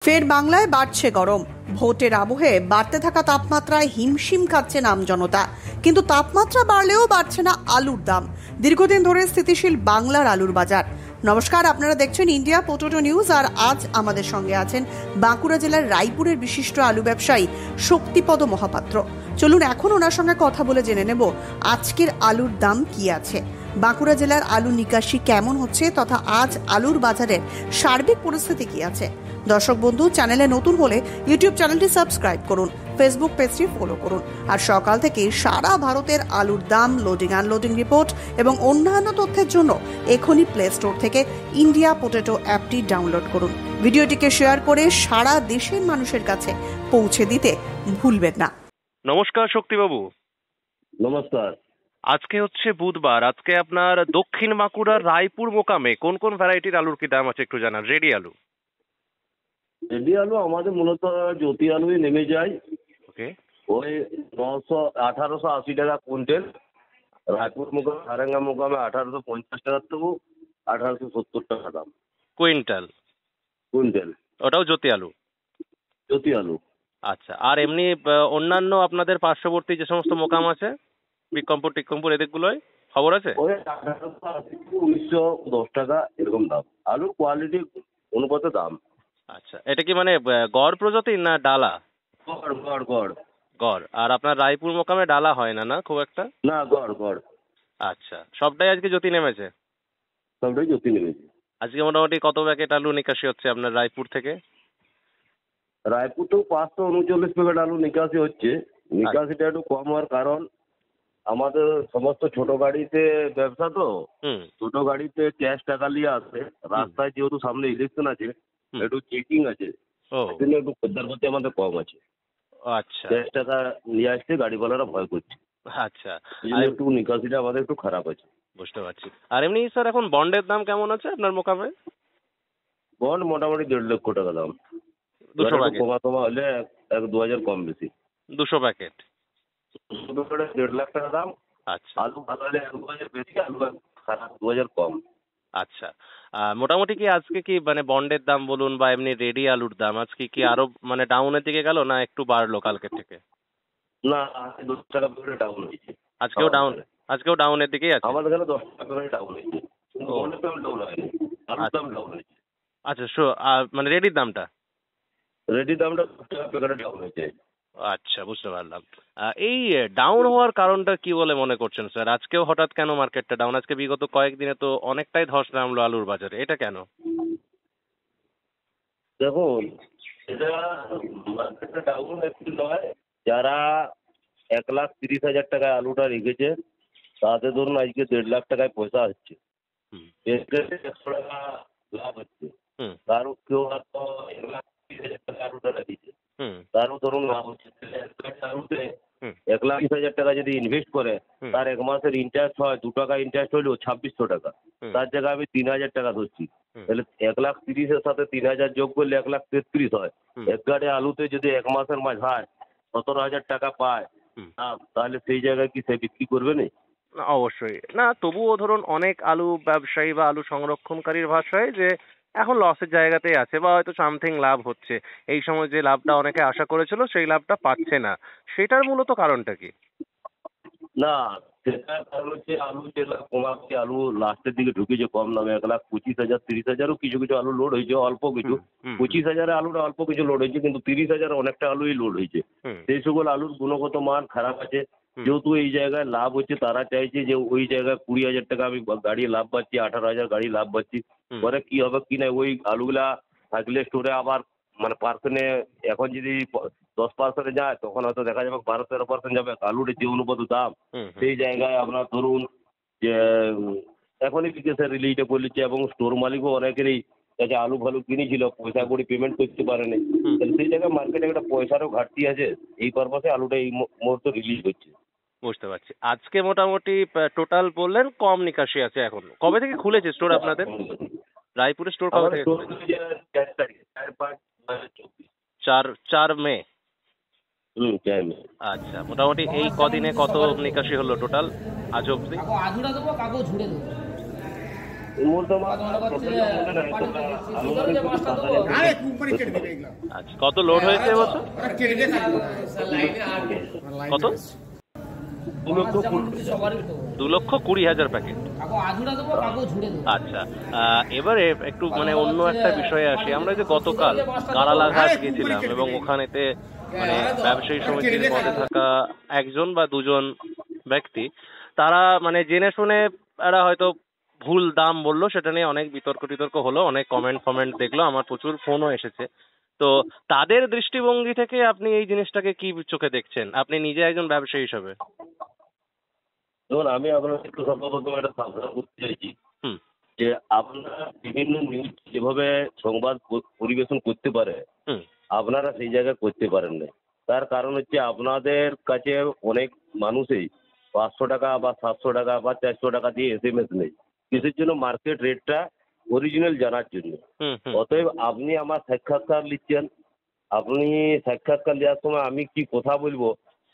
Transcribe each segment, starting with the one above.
ফের বাংলায় বাড়ছে গরম। ভোটের আবহে বাড়তে থাকা তাপমাত্রায় হিমশিম খাচ্ছে জনতা। কিন্তু তাপমাত্রা বাড়লেও বাড়ছে না আলুর দাম। দীর্ঘদিন ধরে স্থিতিশীল বাংলার আলুর বাজার। নমস্কার, আপনারা দেখছেন ইন্ডিয়া পোটেটো নিউজ। আর আজ আমাদের সঙ্গে আছেন বাঁকুড়া জেলার রায়পুরের বিশিষ্ট আলু ব্যবসায়ী শক্তিপদ মহাপাত্র। চলুন এখন ওনার সঙ্গে কথা বলে জেনে নেব আজকের আলুর দাম কি আছে, বাঁকুড়া জেলার আলু নিকাশি কেমন হচ্ছে, তথা আজ আলুর বাজারের সার্বিক পরিস্থিতি কি আছে। দর্শক বন্ধু, চ্যানেলে নতুন হলে ইউটিউব চ্যানেলটি সাবস্ক্রাইব করুন, ফেসবুক পেজটি ফলো করুন। আর সকাল থেকে সারা ভারতের আলুর দাম, লোডিং আনলোডিং রিপোর্ট এবং অন্যান্য তথ্যের জন্য এখনই প্লে স্টোর থেকে ইন্ডিয়া পোটেটো অ্যাপটি ডাউনলোড করুন। ভিডিওটিকে শেয়ার করে সারা দেশের মানুষের কাছে পৌঁছে দিতে ভুলবেন না। নমস্কার শক্তিবাবু। নমস্কার। আজকে হচ্ছে বুধবার। আজকে আপনার দক্ষিণ বাঁকুড়ার রায়পুর মোকামে কোন কোন ভ্যারাইটির আলুর কি দাম আছে একটু জানান। রেডি আলু। রেডি আলু আমাদের মূলত জ্যোতি আলুই নেমে যায়। ওকে। ওই 1880 টাকা কুইন্টাল। রায়পুর মোকামে, হারাঙ্গা মোকামে 1850 টাকা থেকে 1870 টাকা দাম কুইন্টাল। কুইন্টাল। ওটাও জ্যোতি আলু। জ্যোতি আলু। আচ্ছা, আর এমনি অন্যান্য আপনাদের পার্শ্ববর্তী যে সমস্ত মোকাম আছে, বিক্রমপুর টিক্রমপুর এদিকগুলোয় খবর আছে? ওই 1880 থেকে 1910 টাকা এরকম দাম। আলুর কোয়ালিটি অনুপাতে দাম। আচ্ছা, এটা কি মানে গড় প্রজাতি না ডালা? গড় গড় গড় গড়। আর আপনার রায়পুর মোকামে ডালা হয় না, না খুব একটা? না, গড় গড়। আচ্ছা, সবটাই আজকে জ্যোতি নেমেছে? সবটাই জ্যোতি নেমেছে। আজকে মোটামুটি কত প্যাকেট আলু নিকাশি হচ্ছে আপনার রায়পুর থেকে? রায়পুর তো 539 প্যাকেট আলু নিকাশি হচ্ছে। নিকাশিটা একটু কম হওয়ার কারণ আমাদের সমস্ত ছোট গাড়িতে ব্যবসা তো, ছোট গাড়িতে ক্যাশ টাকা নিয়ে আসে। রাস্তায় যেহেতু সামনে ইলেকশন আছে, একটু চেকিং আছে, সেজন্য একটু খদ্দারপাতি আমাদের কম আছে। আচ্ছা, ক্যাশ টাকা নিয়ে আসতে গাড়িওয়ালারা ভয় করছে। আচ্ছা, একটু নিকাশিটা আমাদের একটু খারাপ আছে। বুঝতে পারছি। আর এমনি স্যার এখন বন্ডের দাম কেমন আছে আপনার মোকামে? বন্ড মোটামুটি 1.5 লক্ষ টাকা দাম। 200 প্যাকেট? কমা হলে 1-2 হাজার কম বেশি। 200 প্যাকেট? 1.5 লাখ টাকা দাম। আচ্ছা, আলু ভালো হলে 1-2 হাজার বেশি, আলু খারাপ 2 হাজার কম। আচ্ছা। মোটামুটি কি আজকে কি মানে বন্ডের দাম বলুন বা এমনি রেডি আলুর দাম আজকে কি আরো মানে ডাউনের দিকে গেল না একটু বাড়লো কালকের থেকে? না, 10 টাকা করে ডাউন হয়েছে। আজকেও ডাউন? আজকেও ডাউনের দিকেই আছে আমাদের এখানে 10 টাকা করে ডাউন হয়েছে। বন্ডের দাম ডাউন হয়নি, আলুর দাম ডাউন হয়েছে। আচ্ছা, মানে রেডির দামটা? রেডি দামটা 10 টাকা প্যাকেটে ডাউন হয়েছে। আচ্ছা, বুঝতে পারলাম। এই ডাউন হওয়ার কারণটা কি বলে মনে করছেন স্যার? আজকেও হঠাৎ কেন মার্কেটটা ডাউন? আজকে বিগত কয়েকদিনে তো অনেকটাই ধস নামলো আলুর বাজারে, এটা কেন? দেখুন, এটা মার্কেটটা ডাউন একটু নয়। যারা 1,30,000 টাকায় আলুটা রেখেছে তাদের ধরুন আজকে 1.5 লাখ টাকায় পয়সা আসছে, 100 টাকা লাভ হচ্ছে। তারও কেউ হয়তো 1,30,000 টাকা আলুটা রেখেছে, তারও ধরুন লাভ হচ্ছে। আলুতে 1,20,000 টাকা যদি ইনভেস্ট করে, তার 1 মাসের ইন্টারেস্ট হয় 2 টাকা ইন্টারেস্ট হইলেও 2,600 টাকা। তার জায়গায় আমি 3,000 টাকা ধরছি, তাহলে 1,30,000 সাথে 3,000 যোগ করলে 1,33,000 হয়। এক গাড়ি আলুতে যদি 1 মাসের মাঝায় 17,000 টাকা পায়, তাহলে সেই জায়গায় কি সে বিক্রি করবে না? অবশ্যই না। তবুও ধরুন অনেক আলু ব্যবসায়ী বা আলু সংরক্ষণকারীর ভাষায় যে এখন লসের জায়গাতেই আছে বা হয়তো সামথিং লাভ হচ্ছে, এই সময় যে লাভটা অনেকে আশা করেছিল সেই লাভটা পাচ্ছে না, সেটার মূলত কারণটা কি? না, সেটার কারণ হচ্ছে আলু যে কমাচ্ছে, আলু লাস্টের দিকে ঢুকেছে কম দামে। 1,25,000 30,000ও কিছু কিছু আলু লোড হয়েছে, অল্প কিছু। 25,000 আলুটা অল্প কিছু লোড হয়েছে, কিন্তু 30,000 অনেকটা আলুই লোড হয়েছে। সেই সকল আলুর গুণগত মান খারাপ আছে। যেহেতু এই জায়গায় লাভ হচ্ছে, তারা চাইছে যে ওই জায়গায় 20,000 টাকা আমি গাড়ি লাভ পাচ্ছি, 18,000 গাড়ি লাভ পাচ্ছি, পরে কি হবে কি না। ওই আলুগুলা থাকলে স্টোরে আবার মানে পার্সেন্টে এখন যদি 10% যায়, তখন হয়তো দেখা যাবে 12-13% যাবে। আলুর যে অনুপাত দাম, সেই জায়গায় আপনার ধরুন যে এখনই বিকাশের রিলিজটা করলিচ্ছে এবং স্টোর মালিকও অনেকেরই কাছে আলু ফালু কিনেছিল, পয়সা করে পেমেন্ট করতে পারেনি। সেই জায়গায় মার্কেটে একটা পয়সারও ঘাটতি আছে, এই পারপাসে আলুটা এই মুহূর্তে রিলিজ হচ্ছে। বুঝতে পারছি। আজকে মোটামুটি টোটাল বললেন কম নিকাশি আছে। এখন কবে থেকে খুলেছে স্টোর আপনাদের? রায়পুরের স্টোর কবে থেকে? 4 মে। আচ্ছা, মোটামুটি এই কদিনে কত নিকাশি হলো টোটাল আজ অব্দি? এই মুহূর্তে আমার টোটালটা মনে নাই, তবে আনুমানিক যদি 7,000 আচ্ছা, কত লোড হয়েছে এবছর? কত? 2,20,000 প্যাকেট। আচ্ছা, এবারে একটু মানে অন্য একটা বিষয়ে আসি। আমরা যে গতকাল কারালাঘাট গেছিলাম এবং ওখানেতে মানে ব্যবসায়ী সমিতির পদে থাকা একজন বা দুজন ব্যক্তি, তারা মানে জেনে শুনে এরা হয়তো ভুল দাম বললো, সেটা নিয়ে অনেক বিতর্ক টিতর্ক হলো, অনেক কমেন্ট দেখলো, আমার প্রচুর ফোনও এসেছে। তো তাদের দৃষ্টিভঙ্গি থেকে আপনি এই জিনিসটাকে কি চোখে দেখছেন, আপনি নিজে একজন ব্যবসায়ী হিসেবে? ধরুন, আমি আপনার একটু সর্বপ্রথম একটা সাবধান করতে চাইছি হুম যে আপনারা বিভিন্ন নিউজ যেভাবে সংবাদ পরিবেশন করতে পারে, হুম আপনারা সেই জায়গায় করতে পারেন না। তার কারণ হচ্ছে আপনাদের কাছে অনেক মানুষই 500 টাকা বা 700 টাকা বা 400 টাকা দিয়ে SMS নেই, কিসের জন্য? মার্কেট রেটটা অরিজিনাল জানার জন্য। হুম হুম অতএব আপনি আমার সাক্ষাৎকার নিচ্ছেন, আপনি সাক্ষাৎকার নেওয়ার সময় আমি কি কথা বলবো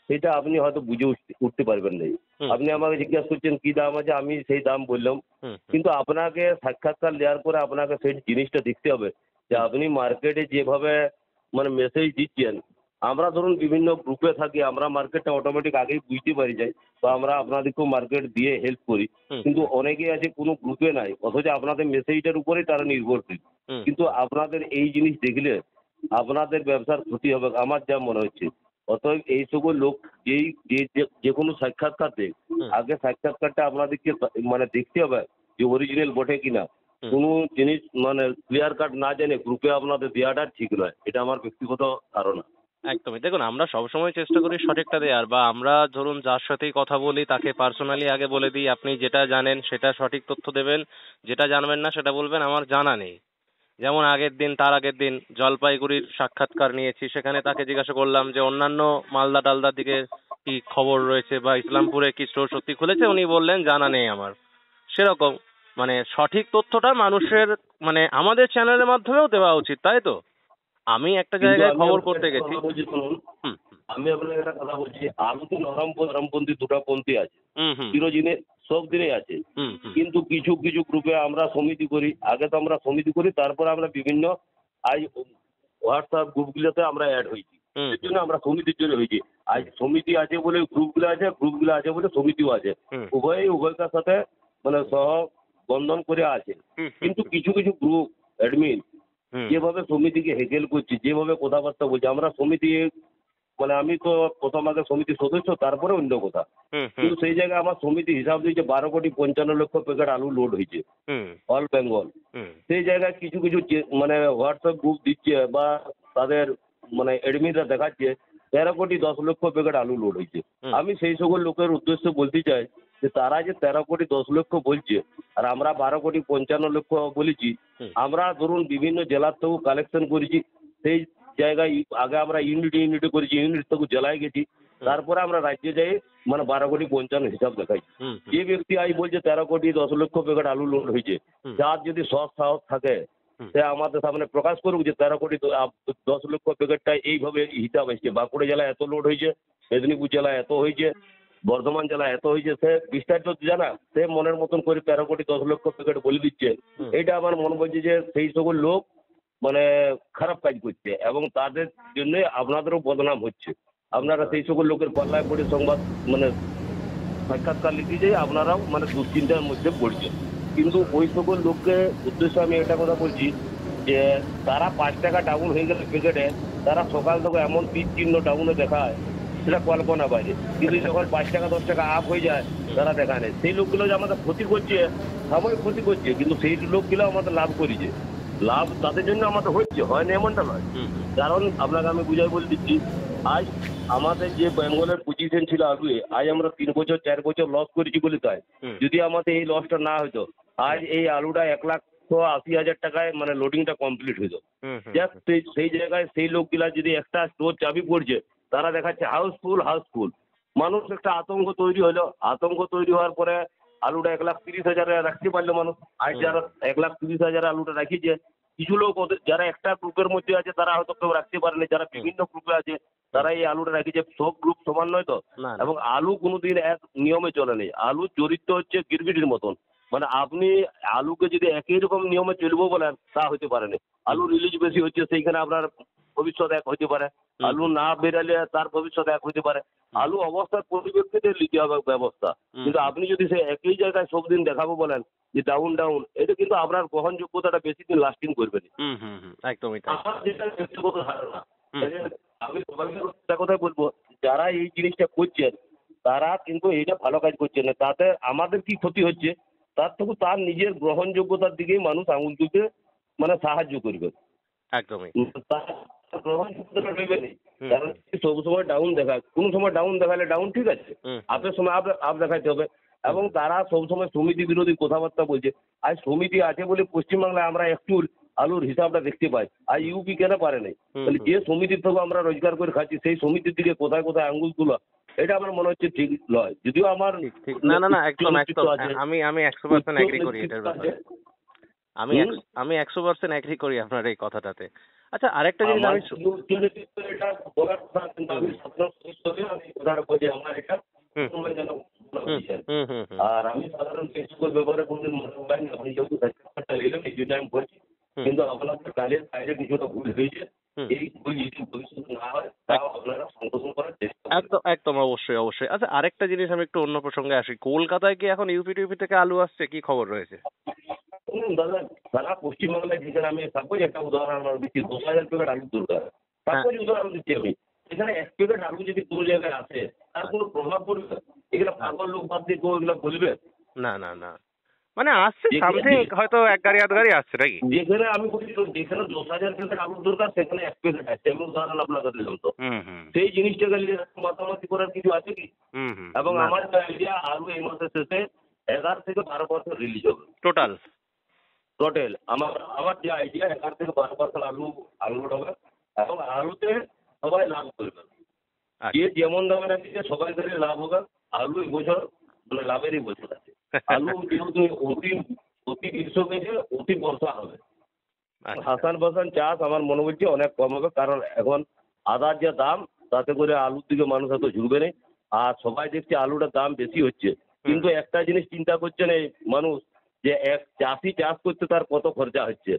সেটা আপনি হয়তো বুঝে উঠতে পারবেন না। হুম আপনি আমাকে জিজ্ঞাসা করছেন কি দাম আছে, আমি সেই দাম বললাম, হুম কিন্তু আপনাকে সাক্ষাৎকার নেওয়ার পরে আপনাকে সেই জিনিসটা দেখতে হবে যে আপনি মার্কেটে যেভাবে মানে মেসেজ দিচ্ছেন। আমরা ধরুন বিভিন্ন গ্রুপে থাকি, আমরা মার্কেটটা অটোমেটিক আগেই বুঝতে পারি যাই, তো আমরা আপনাদেরকেও মার্কেট দিয়ে হেল্প করি। হুম কিন্তু অনেকেই আছে কোনো গ্রুপে নাই, অথচ আপনাদের মেসেজটার উপরেই তারা নির্ভরশীল। হুম কিন্তু আপনাদের এই জিনিস দেখলে আপনাদের ব্যবসার ক্ষতি হবে আমার যা মনে হচ্ছে। অতএব এই সকল লোক যেই যে কোনো সাক্ষাৎকার দেয়, হুম আগে সাক্ষাৎকারটা আপনাদেরকে মানে দেখতে হবে যে অরিজিনাল বটে কিনা। হুম। কোনো জিনিস মানে ক্লিয়ার কাট না জেনে গ্রুপে আপনাদের দেওয়াটা ঠিক নয়, এটা আমার ব্যক্তিগত ধারণা। একদমই। দেখুন, আমরা সবসময় চেষ্টা করি সঠিকটা দেওয়ার, বা আমরা ধরুন যার সাথেই কথা বলি তাকে পার্সোনালি আগে বলে দিই আপনি যেটা জানেন সেটা সঠিক তথ্য দেবেন, যেটা জানবেন না সেটা বলবেন আমার জানা নেই। যেমন তার আগের দিন জলপাইগুড়ির সাক্ষাৎকার নিয়েছি, সেখানে তাকে জিজ্ঞাসা করলাম যে অন্যান্য মালদা টালদার দিকে কি খবর রয়েছে বা ইসলামপুরে কি স্টোর সত্যি খুলেছে, উনি বললেন জানা নেই আমার। সেরকম মানে সঠিক তথ্যটা মানুষের মানে আমাদের চ্যানেলের মাধ্যমেও দেওয়া উচিত, তাই তো? আমি একটা কিন্তু জায়গায় আমি খবর আপনাকে করতে একটা গেছি। কথা বলছি শুনুন, হুম আমি আপনাকে একটা কথা বলছি, আলুতে নরমপন্থী দুটা পন্থী আছে, হুম হুম চিরদিনে সব দিনেই আছে। হুম হুম কিন্তু কিছু কিছু গ্রুপে আমরা সমিতি করি, আগে তো আমরা সমিতি করি, তারপর আমরা বিভিন্ন আজ হোয়াটসঅ্যাপ গ্রুপগুলোতে আমরা অ্যাড হয়েছি। হুম এর জন্য আমরা সমিতির জন্য হয়েছি। আজ সমিতি আছে বলে গ্রুপগুলো আছে, গ্রুপগুলো আছে বলে সমিতিও আছে। হুম উভয়কার সাথে মানে সহবন্ধন করে আছে। হুম কিন্তু কিছু কিছু গ্রুপ অ্যাডমিন হুম যেভাবে সমিতিকে হেকেল করছে, যেভাবে কথাবার্তা বলছে, আমরা সমিতি মানে আমি তো প্রথম আগে সমিতির সদস্য, তারপরে অন্য কথা। হুম হুম কিন্তু সেই জায়গায় আমার সমিতি হিসাব দিয়েছে 12,55,00,000 প্যাকেট আলু লোড হয়েছে হুম অল বেঙ্গল। হুম সেই জায়গায় কিছু কিছু মানে হোয়াটসঅ্যাপ গ্রুপ দিচ্ছে বা তাদের মানে এডমিনরা দেখাচ্ছে 13,10,00,000 প্যাকেট আলু লোড হয়েছে। হুম। আমি সেই সকল লোকের উদ্দেশ্যে বলতে চাই যে তারা যে 13,10,00,000 বলছে আর আমরা 12,55,00,000 বলেছি, হুম। আমরা ধরুন বিভিন্ন জেলার থেকেও কালেকশন করেছি। সেই জায়গায় আগে আমরা ইউনিটে করেছি, ইউনিট থেকে জেলায় গেছি, তারপরে আমরা রাজ্যে যাই মানে 12,55,00,000 হিসাব দেখাই। হুম যে ব্যক্তি আজ বলছে 13,10,00,000 প্যাকেট আলু লোড হয়েছে, হুম। যার যদি সৎ সাহস থাকে হুম। সে আমাদের সামনে প্রকাশ করুক যে 13,10,00,000 প্যাকেটটা এইভাবে হিসাব এসছে, বাঁকুড়া জেলায় এত লোড হয়েছে, মেদিনীপুর জেলায় এত হয়েছে, বর্ধমান জেলায় এত হয়েছে। সে বিস্তারিত জানা, সে মনের মতন করে 13,10,00,000 প্যাকেট বলে দিচ্ছে। হুম। এইটা আমার মনে বলছে যে সেই সকল লোক মানে খারাপ কাজ করছে এবং তাদের জন্য আপনাদেরও বদনাম হচ্ছে। আপনারা সেই সকল লোকের পাল্লায় পড়ে সংবাদ মানে সাক্ষাৎকার লিখতে যাই, আপনারাও মানে দুশ্চিন্তার মধ্যে পড়ছেন। কিন্তু ওই সকল লোককে উদ্দেশ্যে আমি একটা কথা বলছি যে তারা 5 টাকা ডাউন হয়ে গেলে প্যাকেটে তারা সকাল থেকে এমন তীর চিহ্ন ডাউনে দেখায় সেটা কল্পনা বাইরে। কিন্তু যখন 5 টাকা 10 টাকা আপ হয়ে যায় তারা দেখায় নেই। সেই লোকগুলো যে আমাদের ক্ষতি করছে, সাময়িক ক্ষতি করছে, কিন্তু সেই লোকগুলো আমাদের লাভ করেছে। লাভ তাদের জন্য আমাদের হচ্ছে, হয় না এমনটা নয়। হুম হুম কারণ আপনাকে আমি বুঝাই বলে দিচ্ছি, আজ আমাদের যে বেঙ্গলের পজিশন ছিল আলুয়ে, আজ আমরা 3 বছর 4 বছর লস করেছি বলে তাই। হুম। যদি আমাদের এই লসটা না হতো, আজ এই আলুটা 1,80,000 টাকায় মানে লোডিংটা কমপ্লিট হতো। হুম হুম যাক সেই জায়গায় সেই লোকগুলা যদি একটা স্টোর চাবি পড়ছে, তারা দেখাচ্ছে হাউসফুল। মানুষ একটা আতঙ্ক তৈরি হলো, আতঙ্ক তৈরি হওয়ার পরে আলুটা 1,30,000 রাখতে পারলো মানুষ। আজ যারা 1,30,000 আলুটা রাখিছে, কিছু লোক ওদের যারা একটা গ্রুপের মধ্যে আছে তারা হয়তো কেউ রাখতে পারেনি, যারা বিভিন্ন গ্রুপে আছে তারা এই আলুটা রাখিছে। সব গ্রুপ সমান নয় তো। না না। এবং আলু কোনোদিন এক নিয়মে চলে নেই, আলু চরিত্র হচ্ছে গিরগিটির মতন। মানে আপনি আলুকে যদি একই রকম নিয়মে চলবো বলেন তা হতে পারে না। আলু রিলিজ বেশি হচ্ছে সেইখানে আপনার ভবিষ্যৎ এক হতে পারে, আলু না বেরালে তার ভবিষ্যৎ এক হতে পারে। আলু অবস্থার পরিপ্রেক্ষিতে নিতে হবে ব্যবস্থা। কিন্তু আপনি যদি সে একই জায়গায় সব দিন দেখাবো বলেন যে ডাউন ডাউন, এটা কিন্তু আপনার গ্রহণযোগ্যতাটা বেশি দিন লাস্টিং করবে না। একদমই তাই। আমার যেটা ব্যক্তিগত ধারণা, আমি সবাইকে একটা কথাই বলবো, যারা এই জিনিসটা করছেন তারা কিন্তু এইটা ভালো কাজ করছেন না। তাতে আমাদের কি ক্ষতি হচ্ছে, তার থেকে তার নিজের গ্রহণযোগ্যতার দিকেই মানুষ আঙুল তুলতে মানে সাহায্য করবে। একদমই। তার গ্রহণযোগ্যতা রইবে না। কারণ সবসময় ডাউন দেখায়, কোনো সময় ডাউন দেখালে ডাউন ঠিক আছে, আপের সময় আপ দেখাতে হবে। এবং তারা সবসময় সমিতি বিরোধী কথাবার্তা বলছে। আজ সমিতি আছে বলে পশ্চিমবাংলায় আমরা একটু আলুর হিসাবটা দেখতে পাই, আর ইউপি কেন পারে নাই? তাহলে যে সমিতির থেকে আমরা রোজগার করে খাচ্ছি সেই সমিতির দিকে কোথায় কোথায় আঙ্গুল তোলা, এটা আমার মনে হচ্ছে ঠিক নয়। যদিও আমার না একদম আমি 100% এগ্রি করি এটার ব্যাপারে। আমি 100% এগ্রি করি আপনার এই কথাটাতে। আচ্ছা, আরেকটা জিনিস আমি এটা বলার কথা, কিন্তু আমি কথাটা বলছি আমার এটা আর আমি সাধারণ ফেসবুকের ব্যাপারে কোনদিন মনে পাই না। আপনি যেহেতু এলাম এই জন্য আমি বলছি, কিন্তু আপনাদের কাজের বাইরে কিছুটা ভুল হয়েছে। এই ভুল যদি ভবিষ্যতে না হয় তাও আপনারা সংশোধন করার চেষ্টা একদম অবশ্যই। আচ্ছা, আরেকটা জিনিস আমি একটু অন্য প্রসঙ্গে আসি। কলকাতায় কি এখন ইউপি টিউপি থেকে আলু আসছে? কি খবর রয়েছে? দাদা সারা পশ্চিমবাংলায় যেখানে আমি সাপোজ একটা উদাহরণ আমার দিচ্ছি, 10,000 প্যাকেট আলু দরকার, সাপোজ উদাহরণ দিচ্ছি আমি, এখানে 1 প্যাকেট আলু যদি কোনো জায়গায় আসে তার কোনো প্রভাব পড়বে? এগুলো পাগল লোক বাদ দিয়ে কেউ এগুলো বলবে না, মানে আসছে সামথিং, হয়তো এক গাড়ি আধ গাড়ি আসছে নাকি? যেখানে আমি বলি যেখানে 10,000 প্যাকেট আলুর দরকার সেখানে 1 প্যাকেট আছে, আমি উদাহরণ আপনাকে দিলাম। তো সেই জিনিসটাকে নিয়ে মাতামাতি করার কিছু আছে কি? এবং আমার আইডিয়া আলু এই মাসের শেষে 11 থেকে 12% রিলিজ হবে টোটাল। আমার যে আইডিয়া 11 থেকে 12% আলু হবে, এবং আলুতে সবাই লাভ করবে। যে যেমন দামে রাখছে সবাই ধরে লাভ হবে। আলু বছর মানে লাভেরই বছর আছে। আলু যেহেতু অতি গ্রীষ্ম গেছে, অতি বর্ষা হবে। হাসান চাষ আমার মনে হচ্ছে অনেক কম হবে, কারণ এখন আদার যা দাম তাতে করে আলুর দিকে মানুষ এত ঝুঁকবে না। আর সবাই দেখছে আলুটার দাম বেশি হচ্ছে, কিন্তু একটা জিনিস চিন্তা করছেন এই মানুষ, যে এক চাষি চাষ করতে তার কত খরচা হচ্ছে।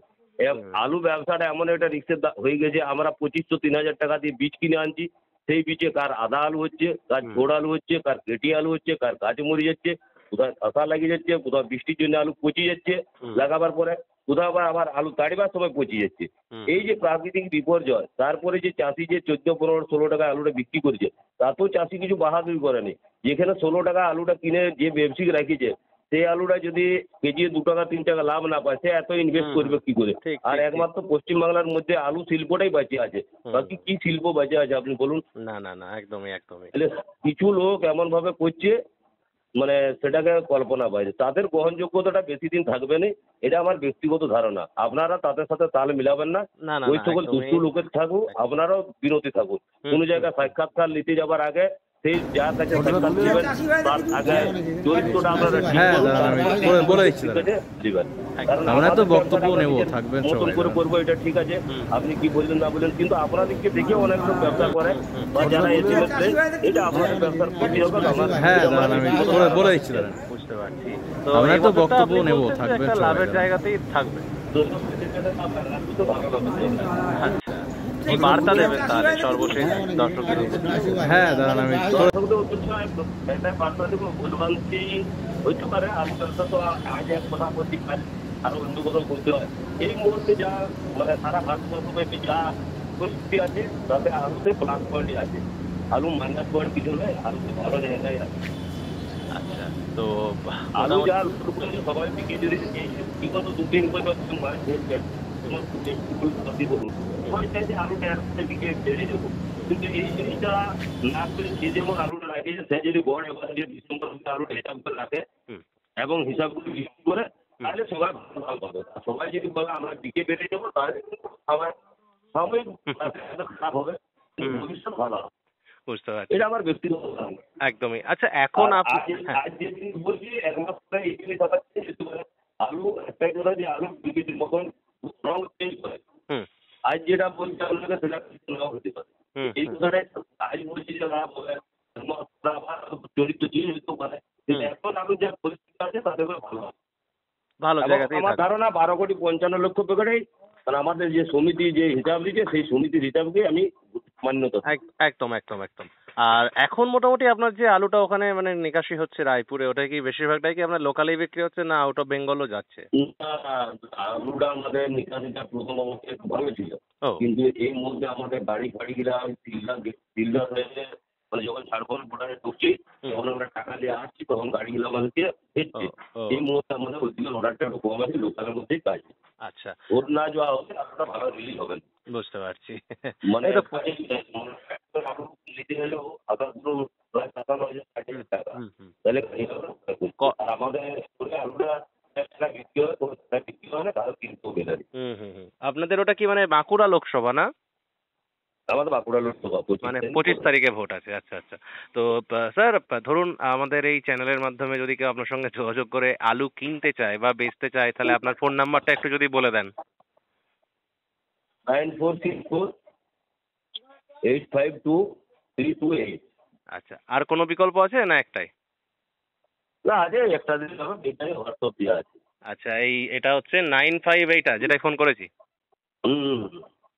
আলু ব্যবসাটা এমন একটা রিস্কের হয়ে গেছে, আমরা 2,500-3,000 টাকা দিয়ে বীজ কিনে আনছি, সেই বীজে কার আদা আলু হচ্ছে, কার ঝোড় আলু হচ্ছে, কার কেটি আলু হচ্ছে, কার গাছ মরে যাচ্ছে, কোথায় ধসা লাগিয়ে যাচ্ছে, কোথাও বৃষ্টির জন্য আলু পচে যাচ্ছে লাগাবার পরে, কোথাও আবার আলু তাড়িবার সময় পচে যাচ্ছে। এই যে প্রাকৃতিক বিপর্যয়, তারপরে যে চাষি যে 14, 15, 16 টাকা আলুটা বিক্রি করছে, তাতেও চাষি কিছু বাহাদুরি করেনি। যেখানে 16 টাকা আলুটা কিনে যে ব্যবসায়িক রাখিছে, সেই আলুটা যদি কেজি 2 টাকা 3 টাকা লাভ না পায়, সে এত ইনভেস্ট করবে কি করে? আর একমাত্র পশ্চিমবাংলার মধ্যে আলু শিল্পটাই বেঁচে আছে, বাকি কি শিল্প বেঁচে আছে আপনি বলুন? না একদমই। কিছু লোক এমন ভাবে করছে মানে সেটাকে কল্পনা বাইরে, তাদের গ্রহণযোগ্যতাটা বেশি দিন থাকবে না, এটা আমার ব্যক্তিগত ধারণা। আপনারা তাদের সাথে তাল মিলাবেন না। ওই সকল দুষ্টু লোকের থাকুক, আপনারাও বিরতি থাকুন। কোনো জায়গায় সাক্ষাৎকার নিতে যাবার আগে সেই যার কাছে সাক্ষাৎ দিবেন তার আগে চরিত্রটা আপনারা দিবেন। আমরা তো বক্তব্য নেব, থাকবেন মতন করে করবো, এটা ঠিক আছে। আপনি কি বললেন না বললেন, কিন্তু আপনাদেরকে দেখে অনেক লোক ব্যবসা করে বা যারা এসএমএস দেয়, এটা আপনাদের ব্যবসার ক্ষতি হবে। আমি বলে দিচ্ছি, বুঝতে পারছি। আমরা তো বক্তব্য নেব, থাকবেন লাভের জায়গাতেই থাকবে। আচ্ছা, কি বার্তা দেবেন তাহলে সর্বশেষ দর্শকদের? হ্যাঁ দাঁড়ান, আমি একটা বার্তা দেবো। ভুলভ্রান্তি হইতে পারে, আলু ব্যবসা তো আগে এক কথা বলতে পারে, আরো অন্য কোথাও বলতে হয়। এই মুহূর্তে যা মানে সারা ভারতবর্ষব্যাপী যা পরিস্থিতি আছে, তাতে আলুতে প্লাস পয়েন্টই আছে। আলু মাইনাস পয়েন্ট কিছু নয়, আলুতে ভালো জায়গায় আছে। আচ্ছা, তো আলু যা সবাই বিকে যদি বিগত 2-3 বছর সবাই চাইছে আলুটা বিকে বেড়ে যাবো, কিন্তু এই জিনিসটা না করে যে যেমন আলুটা লাগিয়েছে সে যদি বড় এবার ডিসেম্বর আলুটা হিসাব করে রাখে এবং হিসাবগুলো বিক্রি করে, তাহলে সবাই ভালো পাবে। সবাই যদি বলে আমরা বিকে বেড়ে যাবো, তাহলে সবাই খারাপ হবে, ভবিষ্যৎ ভালো হবে। বুঝতে পারছি, এটা আমার ব্যক্তিগত ধারণা। একদমই। আচ্ছা, এখন আজ যে জিনিস বলছি একমাস প্রায় এই জিনিস কথা আলু একটাই কথা, যে আলু বিক্রির মতন রং চেঞ্জ করে। আজ যেটা বলছি আপনাকে সেটা নাও হতে পারে। এই কথাটাই আজ বলছি যে লাভ হবে, চরিত্র চেঞ্জ হতেও পারে। এখন আলু যা পরিস্থিতি আছে তাতে করে ভালো হবে। ভালো এবং জায়গাতেই আমার থাকবে। ধারণা 12,55,00,000 প্যাকেটেই, কারণ আমাদের যে সমিতি যে হিসাব দিচ্ছে সেই সমিতির হিসাবকে আমি মান্যতা দিই। একদম একদম একদম। আর এখন মোটামুটি আপনার যে আলুটা ওখানে মানে নিকাশি হচ্ছে রায়পুরে, ওটা কি বেশিরভাগটাই কি আপনার লোকালেই বিক্রি হচ্ছে না আউট অফ বেঙ্গলও যাচ্ছে? না, আলুটা আমাদের নিকাশিটা প্রথম অবস্থায় একটু ভালো ছিল, ও কিন্তু এই মধ্যে আমাদের গাড়িগুলা তিল্লা হয়েছে, মানে যখন ঝাড়খণ্ড বর্ডারে ঢুকছি তখন আমরা টাকা দিয়ে আসছি, তখন গাড়িগুলো আমাদেরকে এসছে। ও, এই মুহূর্তে আমাদের ওইদিকে অর্ডারটা একটু কম আছে, লোকালের মধ্যেই কাজ। আচ্ছা, ওর না যাওয়া হবে আপনারা ভালো রিলিজ হবে না। বুঝতে পারছি। মানে এই তো আলু নিতে গেলেও আবার পুরো প্রায় 57,000 টাকা, হুম, হুম। তাহলে আর আমাদের আলুটা বিক্রি হয়, কোনো বিক্রি হয় না, তাহলে কিনতেও গেলে হুম হুম হুম। আপনাদের ওটা কি মানে বাঁকুড়া লোকসভা না? আমাদের বাঁকুড়া লোকসভা মানে 25 তারিখে ভোট আছে। আচ্ছা আচ্ছা। তো স্যার ধরুন আমাদের এই চ্যানেলের মাধ্যমে যদি কেউ আপনার সঙ্গে যোগাযোগ করে আলু কিনতে চায় বা বেচতে চায়, তাহলে আপনার ফোন নাম্বারটা একটু যদি বলে দেন। 9464852328। আচ্ছা, আর কোনো বিকল্প আছে না একটাই? না, আজকে একটা দিন হবে, এটাই হোয়াটসঅ্যাপ দেওয়া আছে। আচ্ছা, এটা হচ্ছে 958 যেটাই ফোন করেছি। হুম।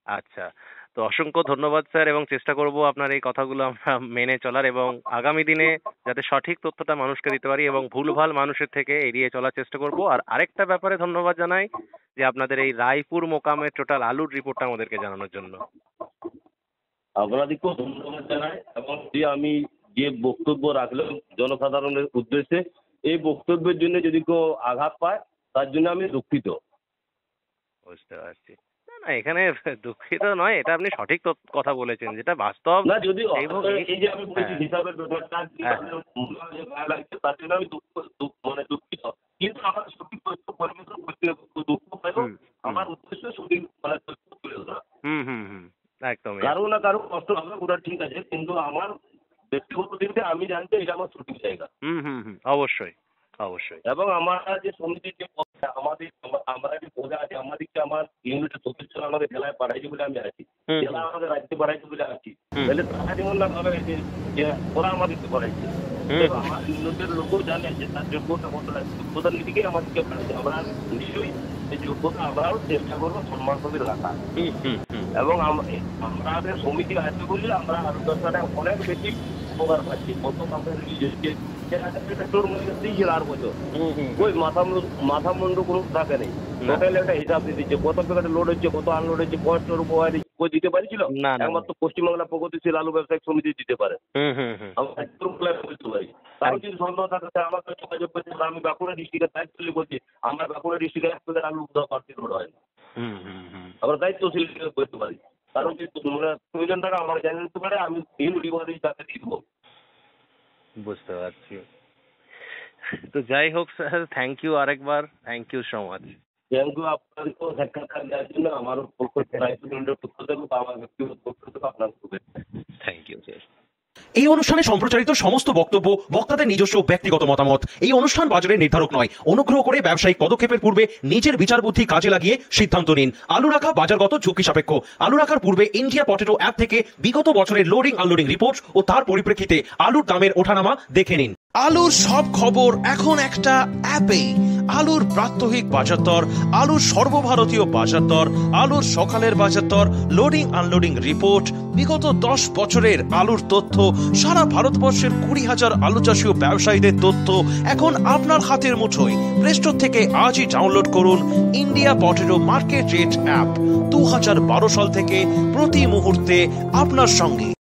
আচ্ছা, তো অসংখ্য ধন্যবাদ স্যার, এবং চেষ্টা করব আপনার এই কথাগুলো আমরা মেনে চলার, এবং আগামী দিনে যাতে সঠিক তথ্যটা মানুষকে দিতে পারি এবং ভুলভাল মানুষের থেকে এড়িয়ে চলার চেষ্টা করব। আর আরেকটা ব্যাপারে ধন্যবাদ জানাই যে আপনাদের এই রায়পুর মোকামের টোটাল আলুর রিপোর্টটা আমাদেরকে জানানোর জন্য। আপনাদেরকেও ধন্যবাদ জানাই, এবং আমি যে বক্তব্য রাখলাম জনসাধারণের উদ্দেশ্যে, এই বক্তব্যের জন্য যদি কেউ আঘাত পায় তার জন্য আমি দুঃখিত। বুঝতে পারছি। না না, এখানে দুঃখিত নয়, এটা আপনি সঠিক কথা বলেছেন, যেটা বাস্তব। না, যদি এইভাবে- এই যে আমি বলছি হ্যাঁ। হিসাবের ব্যাপারটা হ্যাঁ। যে গায়ে লাগছে তার জন্য আমি মানে দুঃখিত, কিন্তু আমার সঠিক তথ্য পরিবেশন করতে দুঃখ পেলেও হুম, আমার উদ্দেশ্য সঠিক মানে তথ্য তুলে ধরা। হুম হুম হুম, একদম। কারো না কারো কষ্ট হবে, ওটা ঠিক আছে, কিন্তু আমার ব্যক্তিগত দিকে আমি জানতে এটা আমার সঠিক জায়গা। হুম হুম হুম, অবশ্যই অবশ্যই। এবং আমরা যে সমিতির যে আমরা যে পদে আছি, আমাদেরকে আমার ইউনিটের সদস্যরা আমাদের জেলায় পাঠাইছে বলে আমি আছি, হুম, জেলা আমাদের রাজ্যে পাঠাইছে বলে আছি, হুম। তাহলে তারা যেমন না ভাবে যে ওরা আমাদেরকে পাঠাইছে, হুম। তো আমার ইউনিটের লোকও জানে যে তার যোগ্যতা কতটা, যোগ্যতার দিকেই আমাদেরকে পাঠাইছে। আমরা নিশ্চয়ই এই যোগ্যতা আমরাও চেষ্টা করবো সম্মান করে রাখা, হুম হুম হুম, এবং আমাদের সমিতি আছে বলে আমরা আলু ব্যবসাটা অনেক বেশি উপকার পাচ্ছি। প্রথম আমাদের পেট্রোল মূল্য দিয়েছিল 8 বছর, হুম হুম, ওই মাথা মুন্ডু কোনো থাকে নেই, টোটাল একটা হিসাব দিয়ে দিচ্ছে, কত প্যাকেটে লোড হচ্ছে, কত আনলোড হচ্ছে, কস্টের উপর কই দিতে পারছিল না, না। একমাত্র পশ্চিমবাংলা প্রগতিশীল আলু ব্যবসায়িক সমিতি দিতে পারে। হুম হুম হুম, আমরা বলতে পারি, কারো যদি সন্দেহ থাকে আমাকে যোগাযোগ করছে। আমি বাঁকুড়া ডিস্ট্রিক্টের দায়িত্ব করছি, আমরা বাঁকুড়া ডিস্ট্রিক্টের 1 প্যাকেট আলু পার্টি লোড হয় না, হুম হুম হুম, আমরা দায়িত্বশীল করতে পারি। কারণ যদি তোমরা প্রয়োজন টাকা আমার জানিয়ে দিতে পারে, আমি ইউনিভার্সিটি তাকে দিয়ে দেবো। বুঝতে পারছি। তো যাই হোক স্যার, থ্যাংক ইউ আরেকবার, thank you so much. Thank you আপনাদেরকেও সাক্ষাৎকার দেওয়ার জন্য। আমার পক্ষ থেকে রায়পুরের পক্ষ থেকে বা আমার ব্যক্তিগত পক্ষ থেকে আপনার শুভেচ্ছা। Thank you sir. এই অনুষ্ঠানে সম্প্রচারিত সমস্ত বক্তব্য বক্তাদের নিজস্ব ব্যক্তিগত মতামত। এই অনুষ্ঠান বাজারের নির্ধারক নয়। অনুগ্রহ করে ব্যবসায়িক পদক্ষেপের পূর্বে নিজের বিচার বুদ্ধি কাজে লাগিয়ে সিদ্ধান্ত নিন। আলু রাখা বাজারগত ঝুঁকি সাপেক্ষ। আলু রাখার পূর্বে ইন্ডিয়া পটেটো অ্যাপ থেকে বিগত বছরের লোডিং আনলোডিং রিপোর্ট ও তার পরিপ্রেক্ষিতে আলুর দামের ওঠানামা দেখে নিন। আলুর সব খবর এখন একটা অ্যাপেই। আলুর প্রাত্যহিক বাজার দর, আলুর সর্বভারতীয় বাজার দর, আলুর সকালের বাজার দর, লোডিং আনলোডিং রিপোর্ট, বিগত 10 বছরের আলুর তথ্য, সারা ভারতবর্ষের 20,000 আলু চাষী ও ব্যবসায়ীদের তথ্য এখন আপনার হাতের মুঠোয়। প্লে স্টোর থেকে আজই ডাউনলোড করুন India potato market rate app. 2012 সাল থেকে প্রতি মুহূর্তে আপনার সঙ্গে।